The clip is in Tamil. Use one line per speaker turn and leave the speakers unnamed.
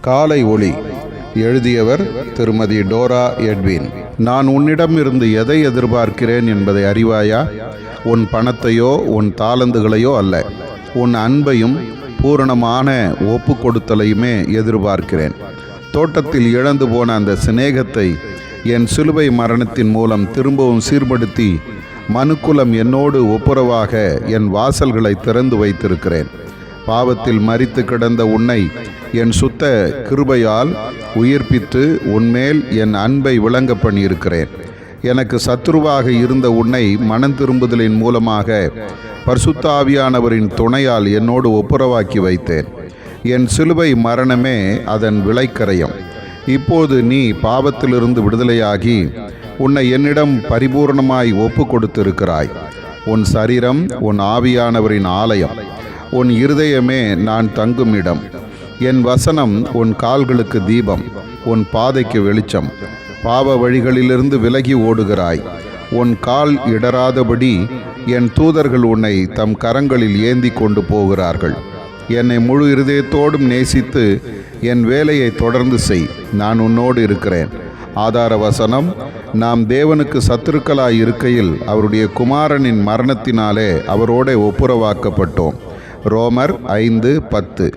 காலை ஒளி. எழுதியவர் திருமதி டோரா எட்வின். நான் உன்னிடமிருந்து எதை எதிர்பார்க்கிறேன் என்பதை அறிவாயா? உன் பணத்தையோ உன் தாளந்துகளையோ அல்ல, உன் அன்பையும் பூரணமான ஒப்பு கொடுத்தலையுமே எதிர்பார்க்கிறேன். தோட்டத்தில் இழந்து போன அந்த சிநேகத்தை என் சிலுவை மரணத்தின் மூலம் திரும்பவும் சீர்படுத்தி மனுக்குலம் என்னோடு ஒப்புரவாக என் வாசல்களை திறந்து வைத்திருக்கிறேன். பாவத்தில் மரித்து கிடந்த உன்னை என் சுத்த கிருபையால் உயிர்ப்பித்து உன்மேல் என் அன்பை விளங்க பண்ணியிருக்கிறேன். எனக்கு சத்துருவாக இருந்த உன்னை மனம் திரும்புதலின் மூலமாக பரிசுத்த ஆவியானவரின் துணையால் என்னோடு ஒப்புரவாக்கி வைத்தேன். என் சிலுவை மரணமே அதன் விளைக்கரையம். இப்போது நீ பாவத்திலிருந்து விடுதலையாகி உன்னை என்னிடம் பரிபூர்ணமாய் ஒப்பு கொடுத்திருக்கிறாய். உன் சரீரம் உன் ஆவியானவரின் ஆலயம். உன் இருதயமே நான் தங்கும் இடம். என் வசனம் உன் கால்களுக்கு தீபம், உன் பாதைக்கு வெளிச்சம். பாவ வழிகளிலிருந்து விலகி ஓடுகிறாய். உன் கால் இடராதபடி என் தூதர்கள் உன்னை தம் கரங்களில் ஏந்தி கொண்டு போகிறார்கள். என்னை முழு இருதயத்தோடும் நேசித்து என் வேலையை தொடர்ந்து செய். நான் உன்னோடு இருக்கிறேன். ஆதார வசனம்: நாம் தேவனுக்கு சத்துருக்களாய் இருக்கையில் அவருடைய குமாரனின் மரணத்தினாலே அவரோட ஒப்புரவாக்கப்பட்டோம். ரோமர் 5:10.